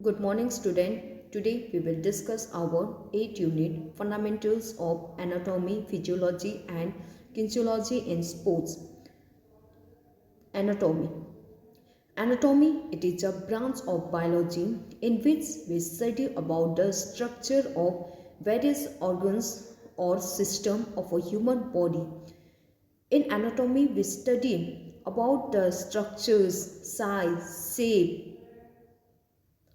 Good morning, student. Today we will discuss our 8th unit Fundamentals of Anatomy, Physiology and Kinesiology in Sports. Anatomy. Anatomy, it is a branch of biology in which we study about the structure of various organs or system of a human body. In anatomy, we study about the structures, size, shape,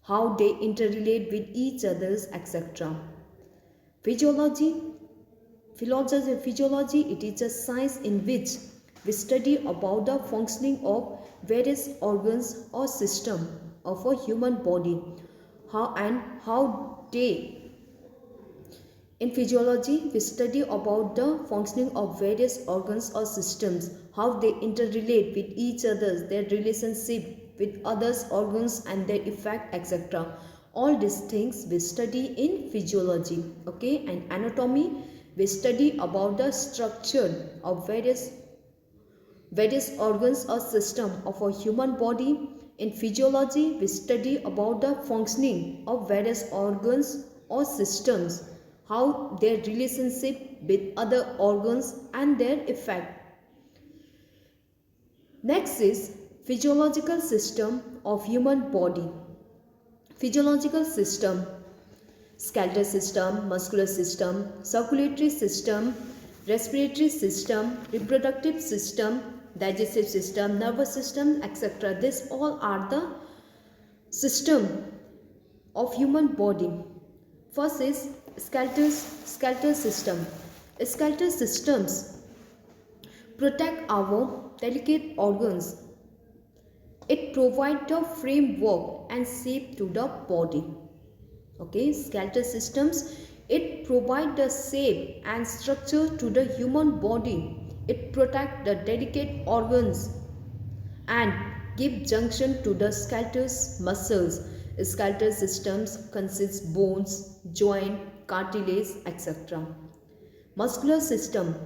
how they interrelate with each others, etc. Physiology, physiology, it is a science in which we study about the functioning of various organs or system of a human body, how they in physiology, we study about the functioning of various organs or systems, how they interrelate with each other, their relationship with others organs and their effect, etc. All these things we study in physiology. Okay, and anatomy, we study about the structure of various organs or system of a human body. In physiology, we study about the functioning of various organs or systems, how their relationship with other organs and their effect. Next is physiological system of human body. Physiological system: skeletal system, muscular system, circulatory system, respiratory system, reproductive system, digestive system, nervous system, etc. This all are the system of human body. First is skeletal system. Skeletal systems protect our delicate organs. It provides the framework and shape to the body. Okay, skeletal systems, it provides the shape and structure to the human body. It protects the delicate organs and give junction to the skeletal muscles. Skeletal systems consist bones, joint, cartilage, etc. Muscular systems,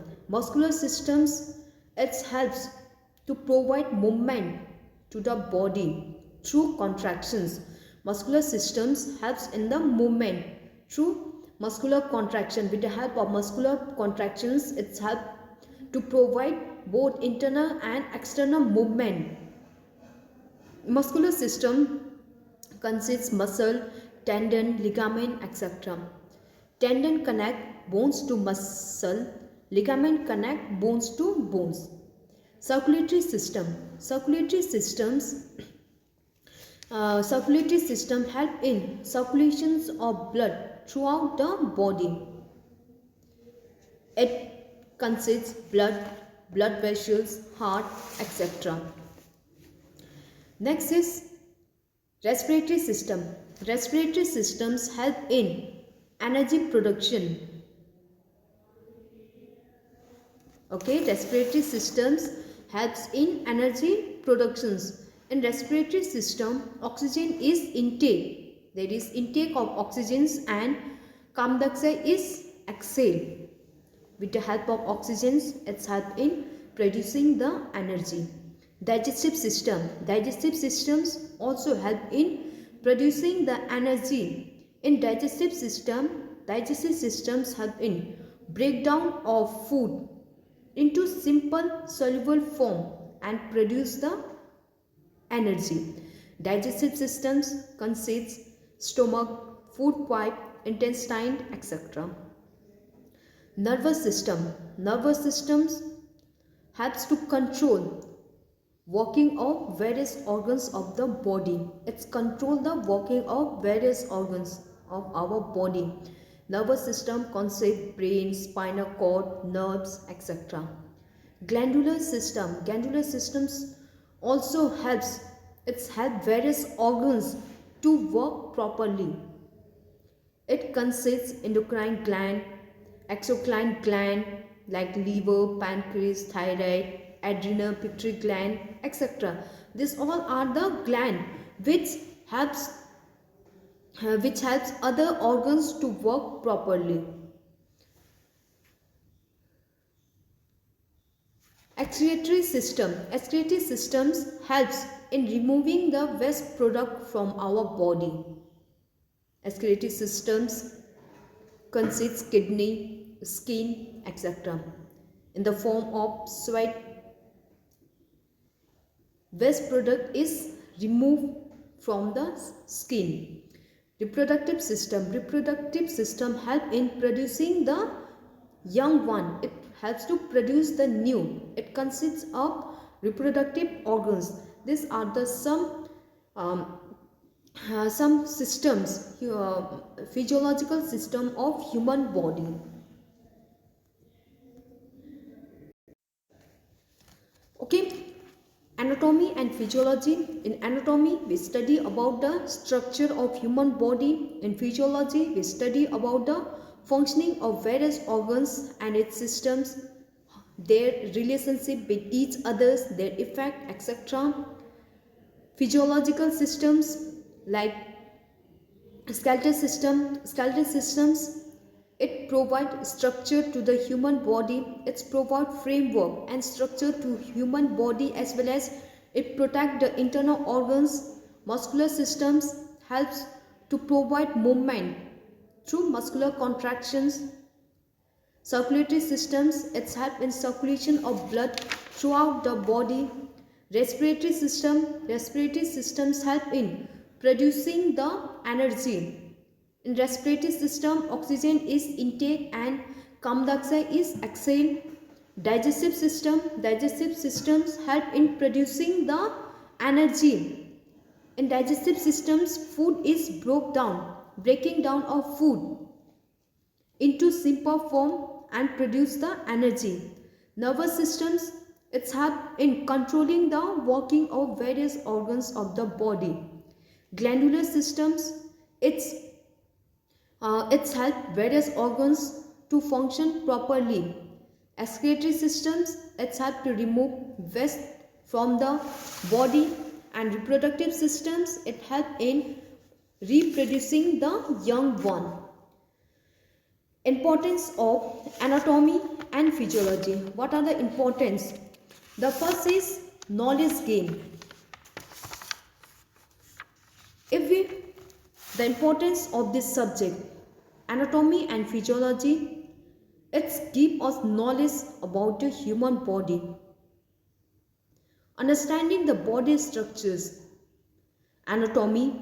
it helps to provide movement to the body through contractions. Muscular systems helps in the movement through muscular contraction. With the help of muscular contractions, it's help to provide both internal and external movement. Muscular system consists muscle, tendon, ligament, etc. Tendon connect bones to muscle, ligament connect bones to bones. Circulatory system. Circulatory system help in circulations of blood throughout the body. It consists blood vessels, heart, etc. Next is respiratory system. Respiratory systems help in energy production. Okay, respiratory systems helps in energy productions. In respiratory system, oxygen is intake. There is intake of oxygens and carbon dioxide is exhaled. With the help of oxygens, it's help in producing the energy. Digestive system. Digestive systems also help in producing the energy. In digestive systems help in breakdown of food into simple soluble form and produce the energy. Digestive systems consist stomach, food pipe, intestine, etc. Nervous system. Nervous systems helps to control working of various organs of the body. It's control the working of various organs of our body. Nervous system consists brain, spinal cord, nerves, etc. Glandular system. Glandular systems also helps. It's help various organs to work properly. It consists endocrine gland, exocrine gland like liver, pancreas, thyroid, adrenal, pituitary gland, etc. These all are the gland which helps other organs to work properly. Excretory system. Excretory systems helps in removing the waste product from our body. Excretory systems consists kidney, skin, etc. In the form of sweat, waste product is removed from the skin. Reproductive system help in producing the young one. It helps to produce the new. It consists of reproductive organs. These are the um, some systems, physiological system of human body. Okay, anatomy and physiology. In anatomy, we study about the structure of human body. In physiology, we study about the functioning of various organs and its systems, their relationship with each others, their effect, etc. Physiological systems like skeletal systems, it provides structure to the human body. It's provide framework and structure to human body, as well as it protect the internal organs. Muscular systems helps to provide movement through muscular contractions. Circulatory systems, it's help in circulation of blood throughout the body. Respiratory systems help in producing the energy. In respiratory system, oxygen is intake and carbon dioxide is exhaled. Digestive systems help in producing the energy. In digestive systems, food is breaking down of food into simple form and produce the energy. Nervous systems, it's help in controlling the working of various organs of the body. Glandular systems, it's help various organs to function properly. Excretory systems, it's help to remove waste from the body. And reproductive systems, it help in reproducing the young one. Importance of anatomy and physiology. What are the importance? The first is knowledge gain. The importance of this subject, anatomy and physiology, it's give us knowledge about the human body. Understanding the body structures, anatomy,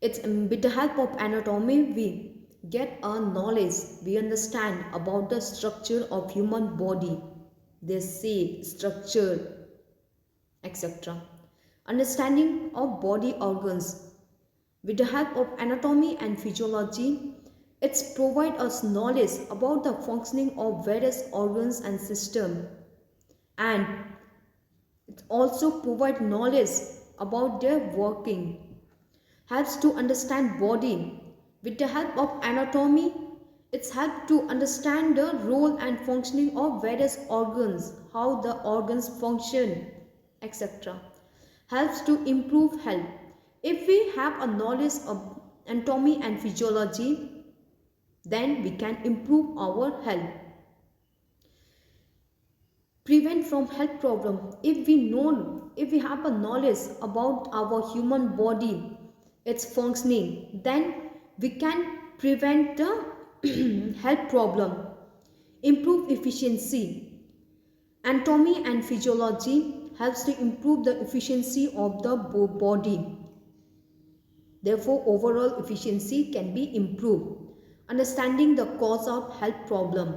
it's with the help of anatomy we get our knowledge, we understand about the structure of human body, their shape, structure, etc. Understanding of body organs. With the help of anatomy and physiology, it's provide us knowledge about the functioning of various organs and systems, and it also provide knowledge about their working. Helps to understand body. With the help of anatomy, it's help to understand the role and functioning of various organs, how the organs function, etc. Helps to improve health. If we have a knowledge of anatomy and physiology, then we can improve our health. Prevent from health problem. If we have a knowledge about our human body, its functioning, then we can prevent the health problem. Improve efficiency. Anatomy and physiology helps to improve the efficiency of the body. Therefore, overall efficiency can be improved. Understanding the cause of health problem.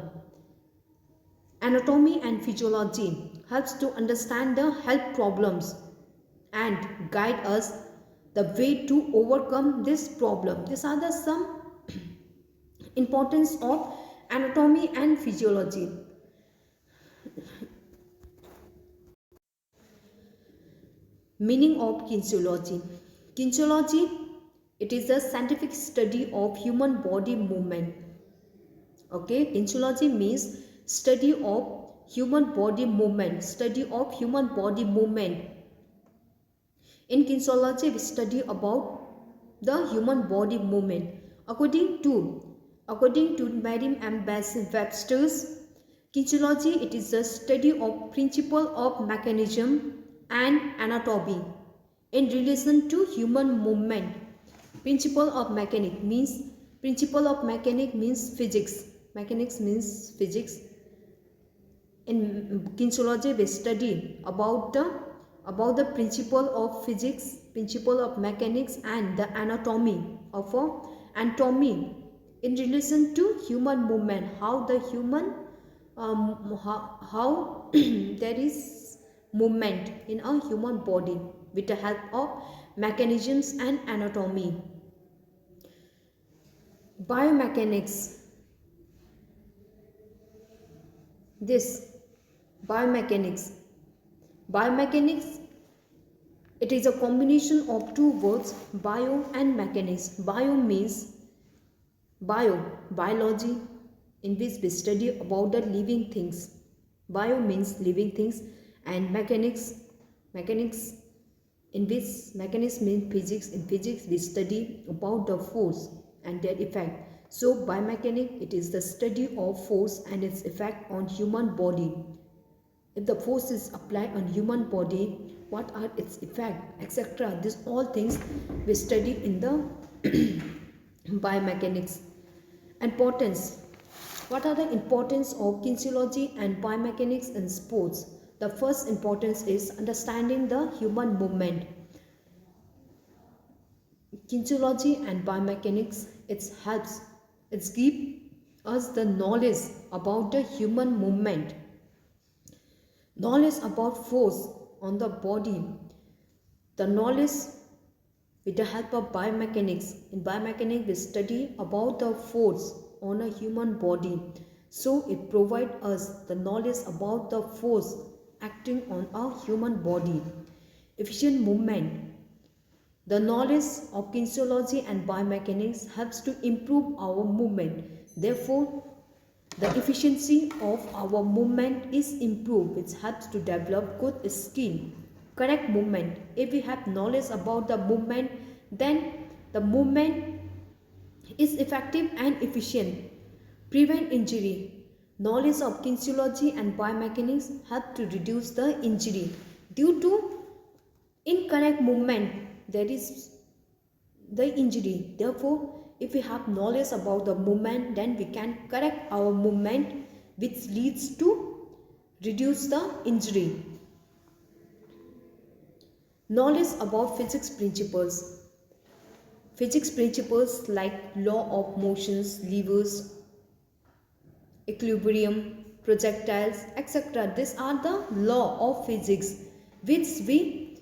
Anatomy and physiology helps to understand the health problems and guide us the way to overcome this problem. These are the some importance of anatomy and physiology. Meaning of kinesiology. Kinesiology, it is a scientific study of human body movement. Okay, kinesiology means study of human body movement. In kinesiology, we study about the human body movement. According to Merriam-Webster's, kinesiology, it is a study of principle of mechanism and anatomy in relation to human movement. Principle of mechanic means physics. Mechanics means physics. In kinesiology, we study about the principle of physics, principle of mechanics, and the anatomy of anatomy in relation to human movement. How the human how there is movement in a human body with the help of mechanisms and anatomy. Biomechanics. This biomechanics. Biomechanics, it is a combination of two words, bio and mechanics. Bio means biology, in which we study about the living things. Bio means living things, and mechanics in which mechanics means physics. In physics we study about the force and their effect. So biomechanics, it is the study of force and its effect on human body. If the force is applied on human body, what are its effects, etc. These all things we study in the biomechanics. Importance. What are the importance of kinesiology and biomechanics in sports? The first importance is understanding the human movement. Kinesiology and biomechanics, it gives us the knowledge about the human movement, knowledge about force on the body, the knowledge with the help of biomechanics. In biomechanics we study about the force on a human body, so it provides us the knowledge about the force acting on a human body. Efficient movement. The knowledge of kinesiology and biomechanics helps to improve our movement. Therefore, the efficiency of our movement is improved, which helps to develop good skill. Correct movement. If we have knowledge about the movement, then the movement is effective and efficient. Prevent injury. Knowledge of kinesiology and biomechanics help to reduce the injury. Due to incorrect movement, there is the injury. Therefore, if we have knowledge about the movement, then we can correct our movement, which leads to reduce the injury. Knowledge about physics principles. Physics principles like law of motions, levers, equilibrium, projectiles, etc. These are the law of physics which we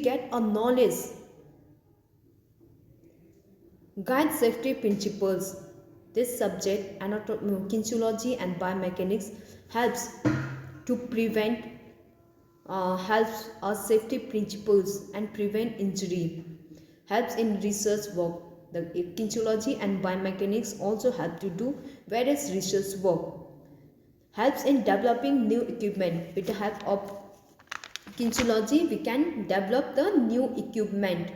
get a knowledge. Guide safety principles. This subject, kinesiology and biomechanics, helps to prevent helps us safety principles and prevent injury. Helps in research work. The kinesiology and biomechanics also help to do various research work. Helps in developing new equipment. With the help of kinesiology, we can develop the new equipment.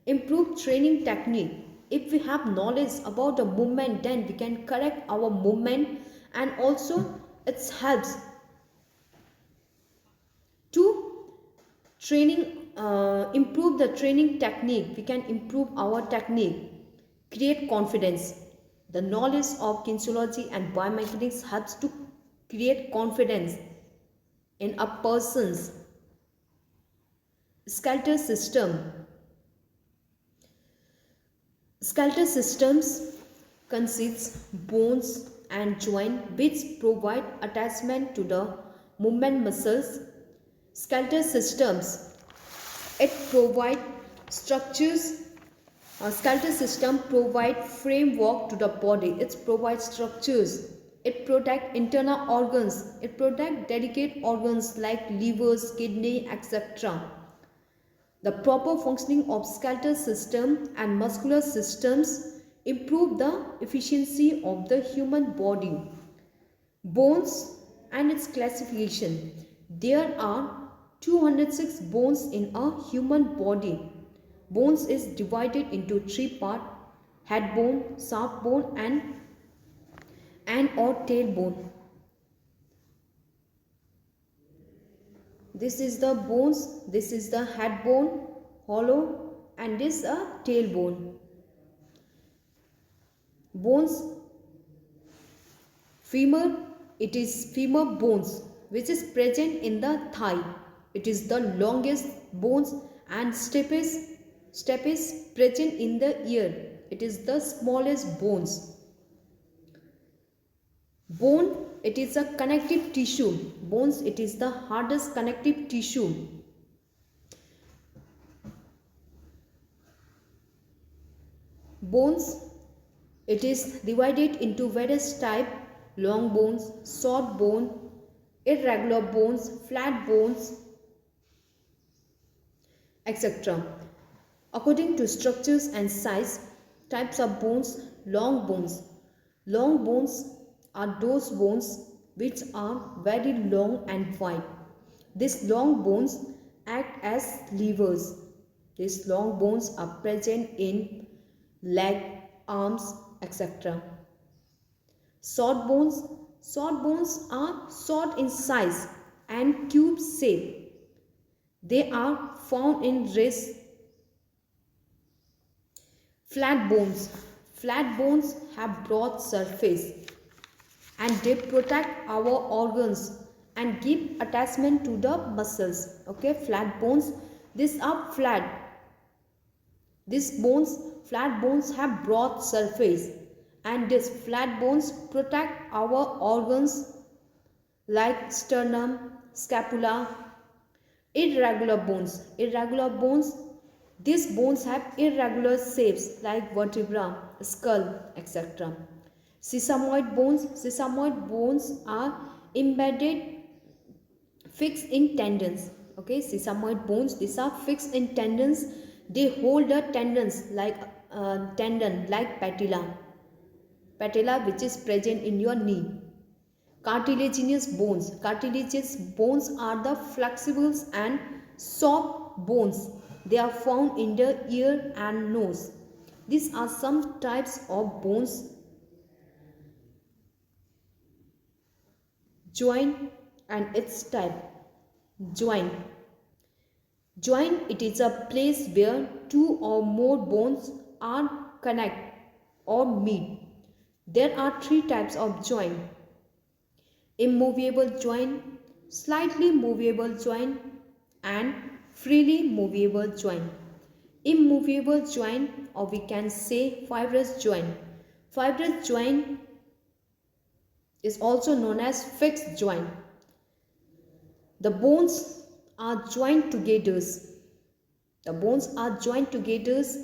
Improve training technique. If we have knowledge about the movement, then we can correct our movement, and also it helps to improve the training technique. We can improve our technique. Create confidence. The knowledge of kinesiology and biomechanics helps to create confidence in a person's skeletal system. Skeletal systems consists bones and joints which provide attachment to the movement muscles. Skeletal systems, it provide structures. Skeletal system provide framework to the body. It provides structures. It protect internal organs. It protect delicate organs like livers, kidney, etc. The proper functioning of skeletal system and muscular systems improve the efficiency of the human body. Bones and its classification. There are 206 bones in a human body. Bones is divided into three parts: head bone, shaft bone, and or tailbone. This is the bones, this is the head bone, hollow, and this a tailbone. Bones, femur, it is femur bones which is present in the thigh. It is the longest bones. And stapes present in the ear. It is the smallest bones. Bone, it is a connective tissue. Bones, it is the hardest connective tissue. Bones, it is divided into various types: long bones, short bone, irregular bones, flat bones, etc. According to structures and size, types of bones: long bones. Long bones are those bones which are very long and wide. These long bones act as levers. These long bones are present in leg, arms, etc. Short bones. Short bones are short in size and cube shape. They are found in wrist. Flat bones. Flat bones have broad surface and they protect our organs and give attachment to the muscles. Okay, flat bones, these are flat. Flat bones have broad surface and these flat bones protect our organs like sternum, scapula. Irregular bones, these bones have irregular shapes like vertebra, skull, etc. Sesamoid bones are embedded, fixed in tendons. Okay, sesamoid bones, these are fixed in tendons. They hold the tendons like tendon like patella which is present in your knee. Cartilaginous bones are the flexible and soft bones. They are found in the ear and nose. These are some types of bones. Joint and its type. Joint, it is a place where two or more bones are connect or meet. There are three types of joint: immovable joint, slightly movable joint, and freely movable joint. Immovable joint, or we can say fibrous joint. Fibrous joint is also known as fixed joint. The bones are joined together.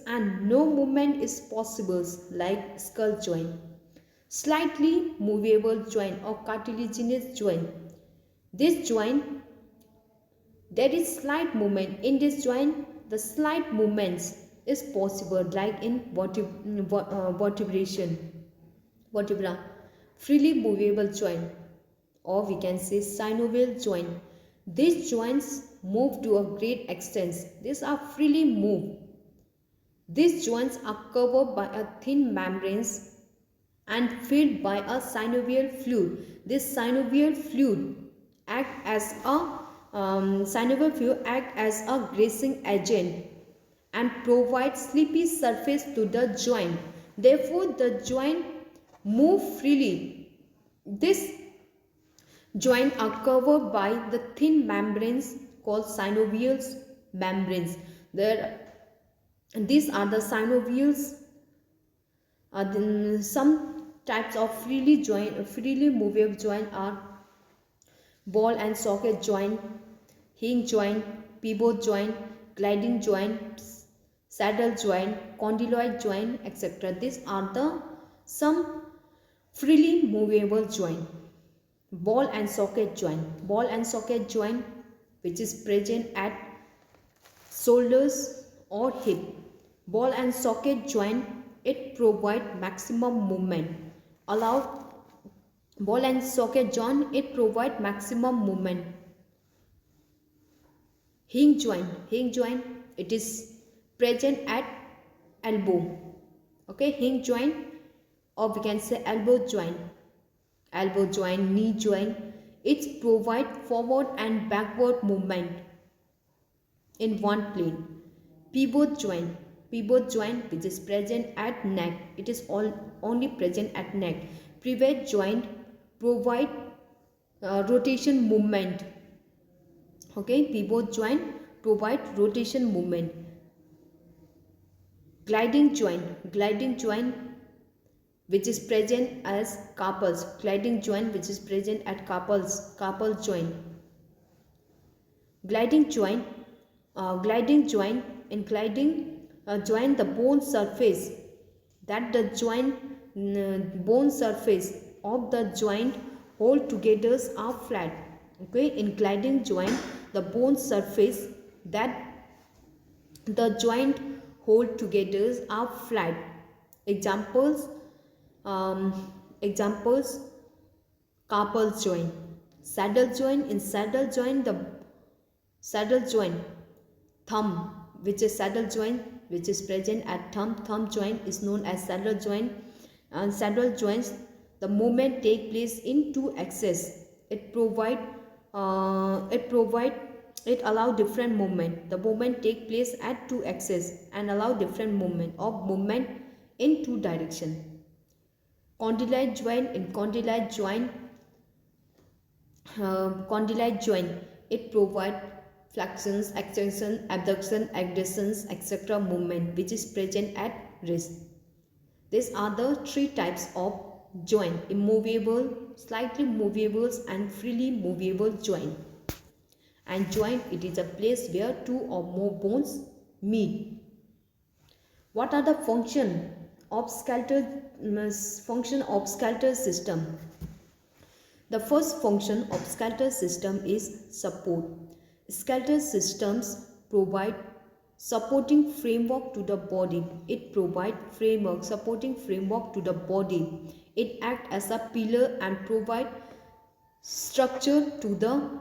And no movement is possible like skull joint. Slightly movable joint or cartilaginous joint. This joint, there is slight movement. In this joint, the slight movements is possible like in vertebra. Freely movable joint, or we can say synovial joint. These joints move to a great extent. These are freely moved. These joints are covered by a thin membranes and filled by a synovial fluid. This synovial fluid act as a greasing agent and provide slippery surface to the joint. Therefore, the joint move freely. This joints are covered by the thin membranes called synovial membranes. These are the synovials. Some types of freely movable joint are ball and socket joint, hinge joint, pivot joint, gliding joint, saddle joint, condyloid joint, etc. These are some freely movable joint. Ball and socket joint, which is present at shoulders or hip. Ball and socket joint, it provide maximum movement. Ball and socket joint, it provide maximum movement. Hinge joint, it is present at elbow. Okay, hinge joint, or we can say elbow joint, knee joint. It provide forward and backward movement in one plane. Pivot joint, Pivot joint, which is present at neck, it is only present at neck. Pivot joint provide rotation movement. Okay, pivot joint provide rotation movement. Gliding joint which is present as carpals. Gliding joint which is present at carpal joint. Gliding joint, in gliding joint, the bone surface, that the bone surface of the joint hold together are flat. Okay, in gliding joint, the bone surface that the joint hold together are flat. Examples, carpal joint. Saddle joint, in saddle joint, the saddle joint, thumb, which is saddle joint which is present at thumb joint is known as saddle joint. And saddle joints, the movement take place in two axes. It allow different movement. The movement take place at two axes and allow different movement in two direction. Condylite joint, in condylite joint, it provide flexions, extension, abduction, adductions, etc. movement which is present at wrist. These are the three types of joint: immovable, slightly movable, and freely movable joint. And joint, it is a place where two or more bones meet. What are the function of skeletal system? The first function of skeletal system is support. Skeletal systems provide supporting framework to the body. It provides supporting framework to the body. It acts as a pillar and provide structure to the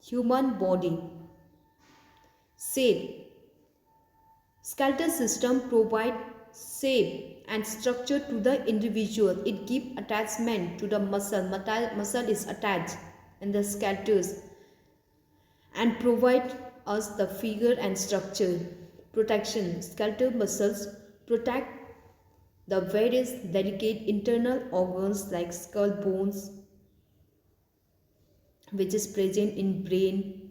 human body. Shape. Skeletal system provide shape and structure to the individual. It gives attachment to the muscle. Muscle is attached in the skeletals and provide us the figure and structure. Protection. Skeletal muscles protect the various delicate internal organs like skull bones, which is present in brain.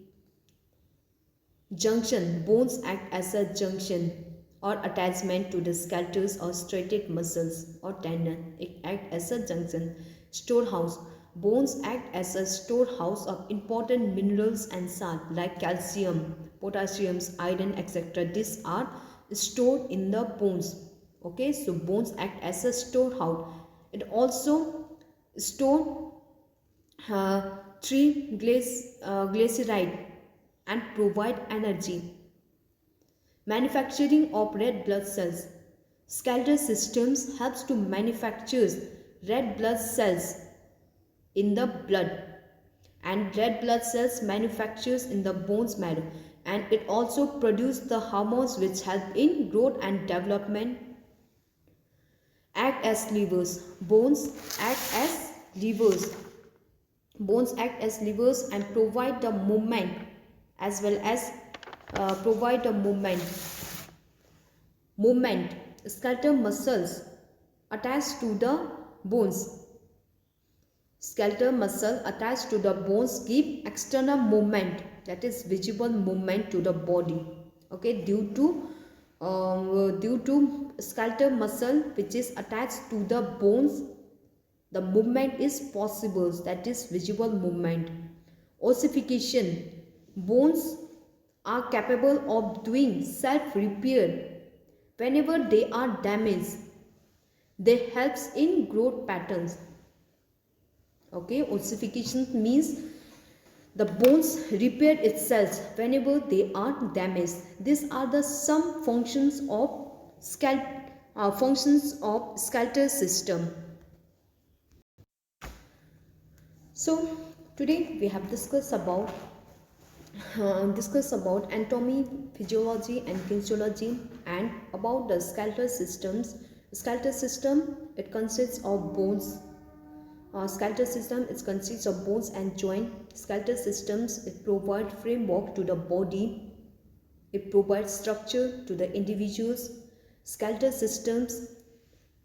Junction. Bones act as a junction or attachment to the skeletals or striated muscles or tendon. It acts as a junction. Storehouse. Bones act as a storehouse of important minerals and salt like calcium, potassium, iron, etc. These are stored in the bones. Okay, so bones act as a storehouse. It also store triglyceride and provide energy. Manufacturing of red blood cells. Skeletal systems helps to manufacture red blood cells in the blood, and red blood cells manufactures in the bones marrow, and it also produces the hormones which help in growth and development. Act as levers. Bones act as levers. Bones act as levers and provide the movement as well as provide the movement. Skeletal muscles attached to the bones. Skeletal muscle attached to the bones give external movement, that is visible movement to the body. Okay, due to skeletal muscle which is attached to the bones, the movement is possible, that is visible movement. Ossification. Bones are capable of doing self-repair whenever they are damaged. They helps in growth patterns. Okay, ossification means the bones repair itself whenever they are damaged. These are the some functions of skeletal system. So today we have discussed about anatomy, physiology and kinesiology, and about the skeletal systems. Skeletal system, it consists of bones. Skeletal system, it consists of bones and joint. Skeletal systems, it provide framework to the body. It provides structure to the individuals. Skeletal systems,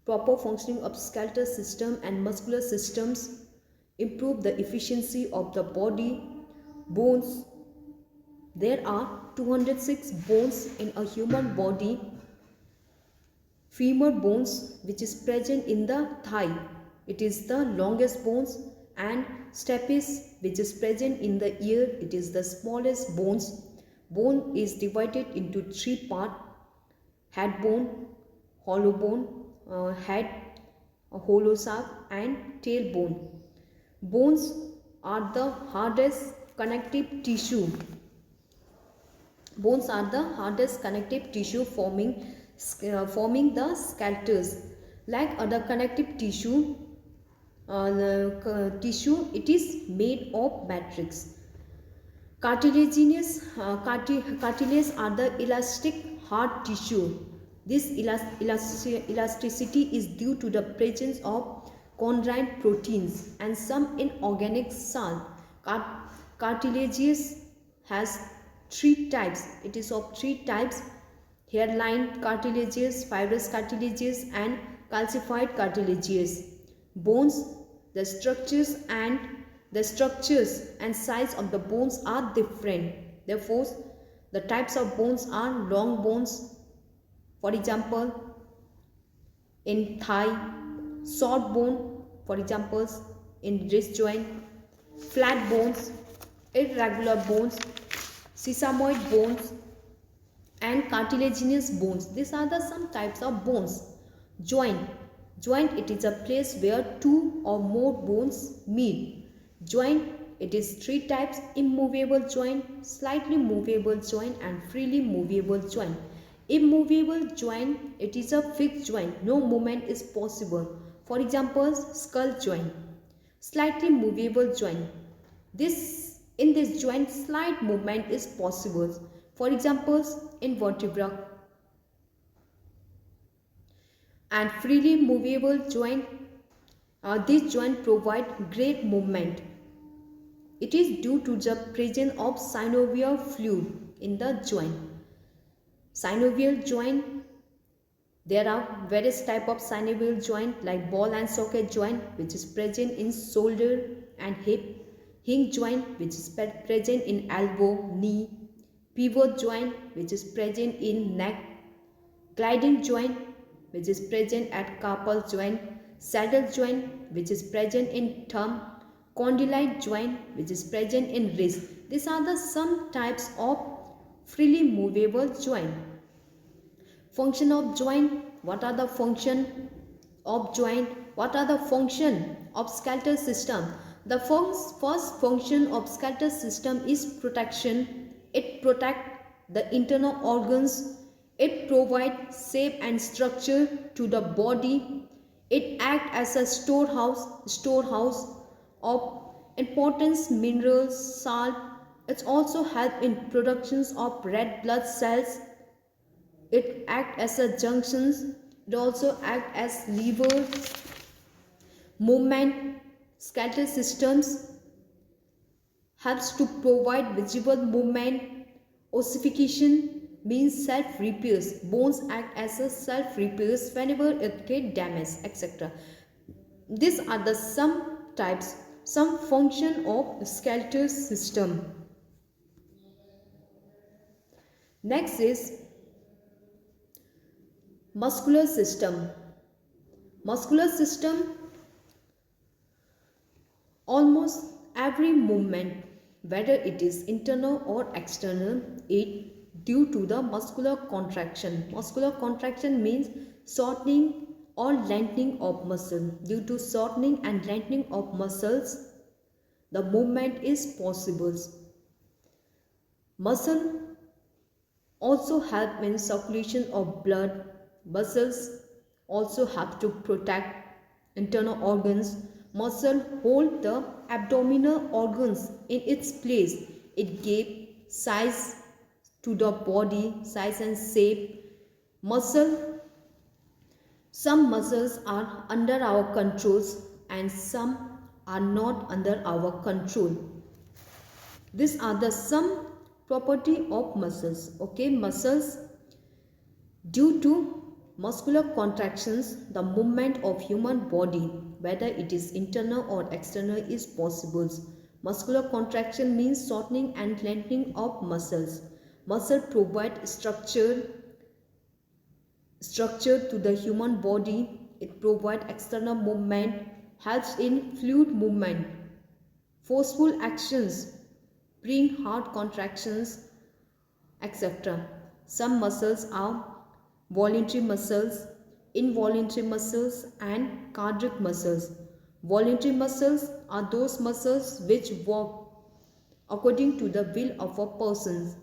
proper functioning of skeletal system and muscular systems improve the efficiency of the body. Bones, there are 206 bones in a human body. Femur bones, which is present in the thigh, it is the longest bones, and stapes, which is present in the ear, it is the smallest bones. Bone is divided into three parts: head bone, hollow bone, head, hollow shaft, and tail bone. Bones are the hardest connective tissue. Bones are the hardest connective tissue forming the skeletons. Like other connective tissue, it is made of matrix. Cartilaginous cartilage are the elastic hard tissue. This elasticity is due to the presence of chondrine proteins and some inorganic salt. Cartilages has three types. It is of three types: hairline cartilages, fibrous cartilages, and calcified cartilages. Bones, the structures and size of the bones are different. Therefore, the types of bones are long bones, for example in thigh; short bone, for example in wrist joint; flat bones, irregular bones, sesamoid bones, and cartilaginous bones. These are the some types of bones. Joint, it is a place where two or more bones meet. Joint, it is three types: immovable joint, slightly movable joint, and freely movable joint. Immovable joint, it is a fixed joint, no movement is possible. For example, skull joint. Slightly movable joint, in this joint slight movement is possible. For example, in vertebra. And freely movable joint, this joint provide great movement. It is due to the presence of synovial fluid in the joint. Synovial joint, there are various type of synovial joint like ball and socket joint, which is present in shoulder and hip; hinge joint, which is present in elbow, knee; pivot joint, which is present in neck; gliding joint, which is present at carpal joint; saddle joint, which is present in thumb; condylite joint, which is present in wrist. These are the some types of freely movable joint. Function of joint. What are the function of joint? What are the function of skeletal system? The first function of skeletal system is protection. It protects the internal organs. It provides shape and structure to the body. It acts as a storehouse of important minerals, salt. It also helps in productions of red blood cells. It acts as a junctions. It also acts as lever. Movement. Skeletal systems helps to provide visible movement. Ossification means self-repairs. Bones act as a self-repairs whenever it gets damaged, etc. These are the some types, some function of skeletal system. Next is muscular system. Muscular system, almost every movement, whether it is internal or external, it due to the muscular contraction. Muscular contraction means shortening or lengthening of muscle. Due to shortening and lengthening of muscles, the movement is possible. Muscle also help in circulation of blood. Muscles also have to protect internal organs. Muscle hold the abdominal organs in its place. It gave size to the body, size and shape. Some muscles are under our controls and some are not under our control. These are the some property of muscles. Okay, muscles, due to Muscular contractions, the movement of human body, whether it is internal or external, is possible. Muscular contraction means shortening and lengthening of muscles. Muscle provide structure to the human body. It provides external movement, helps in fluid movement. Forceful actions bring heart contractions, etc. Some muscles are voluntary muscles, involuntary muscles, and cardiac muscles. Voluntary muscles are those muscles which work according to the will of a person.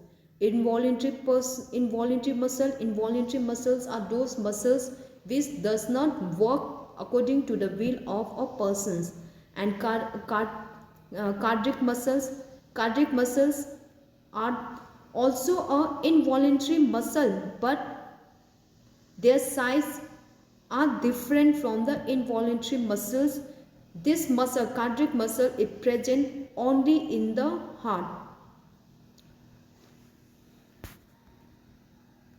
Involuntary muscles are those muscles which does not work according to the will of a person. And cardiac muscles are also a involuntary muscle, but their size are different from the involuntary muscles. This muscle, cardiac muscle, is present only in the heart.